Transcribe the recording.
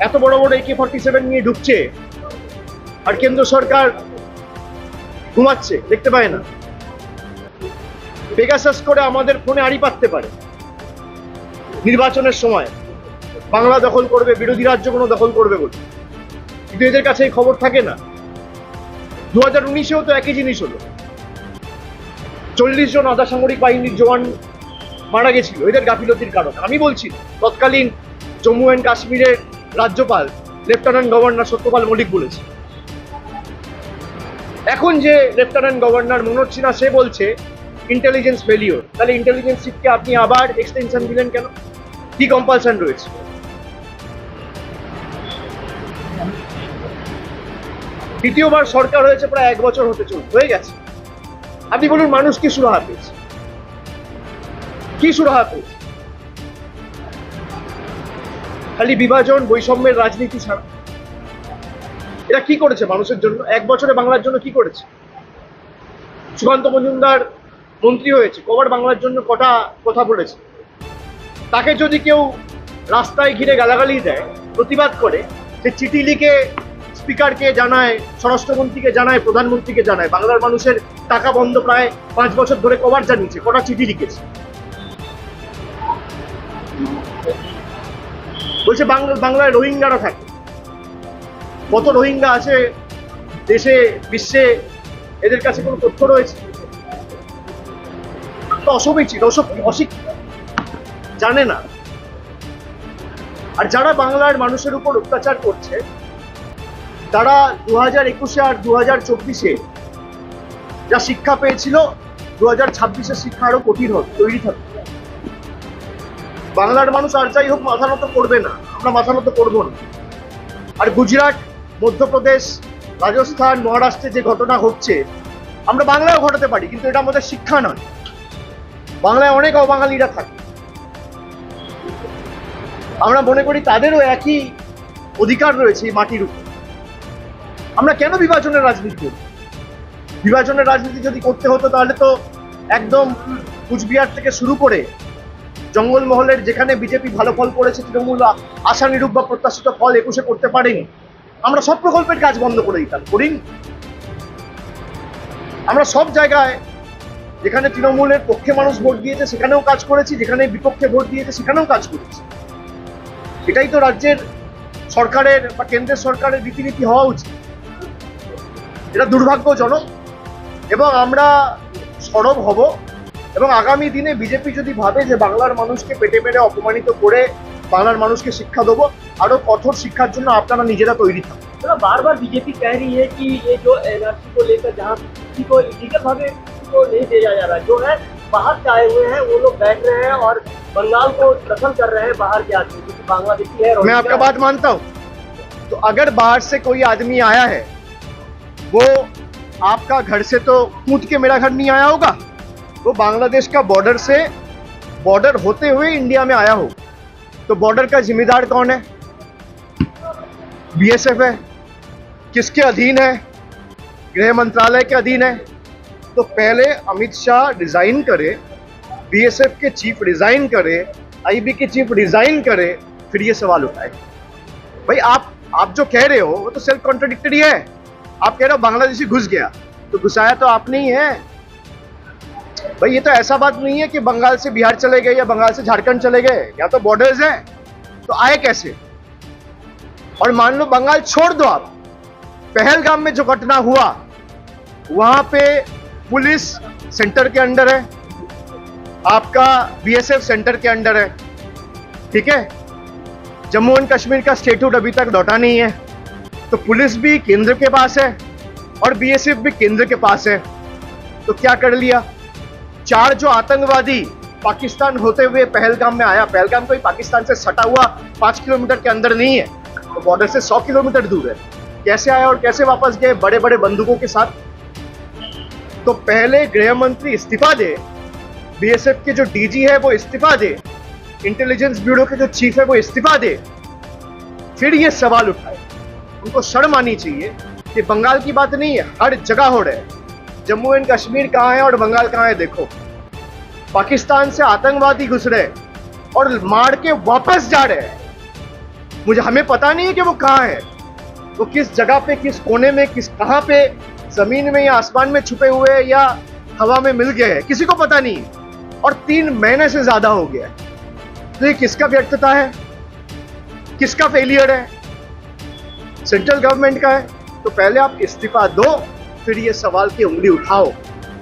এত বড় বড় AK-47 নিয়ে ঢুকছে আর কেন্দ্র সরকার ঘুমাচ্ছে, দেখতে পায় না। পেগাসাস করে আমাদের ফোনে আড়ি পাততে পারে নির্বাচনের সময়, বাংলা দখল করবে, বিরোধী রাজ্যগুলো দখল করবে বলে, কিন্তু এদের কাছে এই খবর থাকে না। 2019-এও তো একই জিনিস হলো, 40 জন আধা সামরিক বাহিনীর জওয়ান মারা গেছিল এদের গাফিলতির কারণে। আমি বলছি তৎকালীন জম্মু অ্যান্ড কাশ্মীরের রাজ্যপাল লেফটেন্যান্ট গভর্নর সত্যপাল মল্লিক বলেছে। এখন যে লেফটেন্যান্ট গভর্নর মনোজ সিনহা সে বলছে ইন্টেলিজেন্স ফেলিওর। তাহলে ইন্টেলিজেন্স চিফকে আপনি আবার এক্সটেনশন দিলেন কেন? কি কম্পালশন রয়েছে? দ্বিতীয়বার সরকার হয়েছে, প্রায় 1 বছর হয়ে গেছে। আপনি বলুন মানুষ কি সুরাহা পেয়েছে? কি সুরাহা পেয়েছে? খালি বিভাজন, বৈষম্যের রাজনীতি ছাড়া এরা কি করেছে মানুষের জন্য? 1 বছরে বাংলার জন্য কি করেছে? সুকান্ত মজুমদার মন্ত্রী হয়েছে, কবার বাংলার জন্য কটা কথা বলেছে? তাকে যদি কেউ রাস্তায় ঘিরে গালাগালি দেয়, প্রতিবাদ করে, সে চিঠি লিখে স্পিকারকে জানায়, স্বরাষ্ট্রমন্ত্রীকে জানায়, প্রধানমন্ত্রীকে জানায়। বাংলার মানুষের টাকা বন্ধ প্রায় 5 বছর ধরে কবার জানিয়েছে, কটা চিঠি লিখেছে? বলছে বাংলায় রোহিঙ্গারা থাকে। কত রোহিঙ্গা আছে দেশে, বিশ্বে? এদের কাছে কোনো তথ্য রয়েছে? অশিক্ষিত, জানে না। আর যারা বাংলার মানুষের উপর অত্যাচার করছে তারা 2021-এ আর 2024-এ যা শিক্ষা পেয়েছিল, 2026-এর শিক্ষা আরো কঠিন হবে, তৈরি থাকবে। বাংলার মানুষ আর যাই হোক মাথা নত করবে না, আমরা মাথা নত করবো না। আর গুজরাট, মধ্যপ্রদেশ, রাজস্থান, মহারাষ্ট্রে যে ঘটনা হচ্ছে আমরা বাংলায়ও ঘটাতে পারি, কিন্তু এটা আমাদের শিক্ষা নয়। বাংলায় অনেক অবাঙালিরা থাকে, আমরা মনে করি তাদেরও একই অধিকার রয়েছে এই মাটির উপর। আমরা কেন বিভাজনের রাজনীতি করি? বিভাজনের রাজনীতি যদি করতে হতো তাহলে তো একদম কুচবিহার থেকে শুরু করে জঙ্গলমহলের যেখানে বিজেপি ভালো ফল করেছে, তৃণমূল আশানুরূপ বা প্রত্যাশিত ফল 21-এ করতে পারেনি, আমরা সব প্রকল্পের কাজ বন্ধ করে দিতাম, করিনি। আমরা সব জায়গায় যেখানে তৃণমূলের পক্ষে মানুষ ভোট দিয়েছে সেখানেও কাজ করেছি, যেখানে বিপক্ষে ভোট দিয়েছে সেখানেও কাজ করেছি। এটাই তো রাজ্যের সরকারের বা কেন্দ্রের সরকারের রীতিনীতি হওয়া উচিত। এটা দুর্ভাগ্যজনক এবং আমরা সরব হব। এবং আগামী দিনে বিজেপি যদি ভাবে যে বাংলার মানুষকে পেটে মেরে অপমানিত করে বাংলার মানুষকে শিক্ষা দেবো, আরো কঠোর শিক্ষার জন্য আপনারা নিজেরা তৈরি থাকুন। बार बार बीजेपी कह रही है कि ये जो एनआरसी को लेकर जहाँ किसी को इलीगल भावे को नहीं दिया जा रहा, जो है बाहर से आए हुए हैं वो लोग बैठ रहे हैं और बंगाल को दखल कर रहे हैं बाहर के आदमी, क्योंकि बांग्लादेशी है। मैं आपका बात मानता हूँ। तो अगर बाहर से कोई आदमी आया है, वो आपका घर से तो कूद के मेरा घर नहीं आया होगा, वो बांग्लादेश का बॉर्डर होते हुए इंडिया में आया हो। तो बॉर्डर का जिम्मेदार कौन है? बीएसएफ है। किसके अधीन है? गृह मंत्रालय के अधीन है। तो पहले अमित शाह रिजाइन करे, बीएसएफ के चीफ रिजाइन करे, आईबी के चीफ रिजाइन करे, फिर ये सवाल उठाए। भाई आप जो कह रहे हो वो तो सेल्फ कॉन्ट्राडिक्टरी है। आप कह रहे हो बांग्लादेशी घुस गया, तो घुसाया तो आपने ही है। भाई ये तो ऐसा बात नहीं है कि बंगाल से बिहार चले गए या बंगाल से झारखंड चले गए, यहाँ तो बॉर्डर्स हैं। तो आए कैसे? और मान लो बंगाल छोड़ दो आप, पहलगाम में जो घटना हुआ वहां पे पुलिस सेंटर के अंडर है, आपका बीएसएफ सेंटर के अंडर है, ठीक है। जम्मू एंड कश्मीर का स्टेटहुड अभी तक लौटा नहीं है, तो पुलिस भी केंद्र के पास है और बीएसएफ भी केंद्र के पास है। तो क्या कर लिया? 4 जो आतंकवादी पाकिस्तान होते हुए पहलगाम में आया, पहलगाम कोई पाकिस्तान से सटा हुआ 5 किलोमीटर के अंदर नहीं है, तो बॉर्डर से 100 किलोमीटर दूर है। कैसे आया और कैसे वापस गए? बड़े बड़े बंदूकों के साथ। तो पहले गृह मंत्री इस्तीफा दे, बीएसएफ के जो डीजी है वो इस्तीफा दे, इंटेलिजेंस ब्यूरो के जो चीफ है वो इस्तीफा दे, फिर ये सवाल उठाए। उनको शर्म आनी चाहिए कि बंगाल की बात नहीं है, हर जगह हो रहा है। जम्मू एंड कश्मीर कहाँ है और बंगाल कहाँ है? देखो, पाकिस्तान से आतंकवादी घुस रहे और मार के वापस जा रहे हैं। मुझे हमें पता नहीं है कि वो कहाँ है, वो किस जगह पे, किस कोने में, किस कहाँ पे, जमीन में या आसमान में छुपे हुए हैं या हवा में मिल गए हैं, किसी को पता नहीं। और 3 महीने से ज्यादा हो गया है। तो ये किसका व्यर्थता है, किसका फेलियर है? सेंट्रल गवर्नमेंट का है। तो पहले आप इस्तीफा दो, फिर ये सवाल की उंगली उठाओ।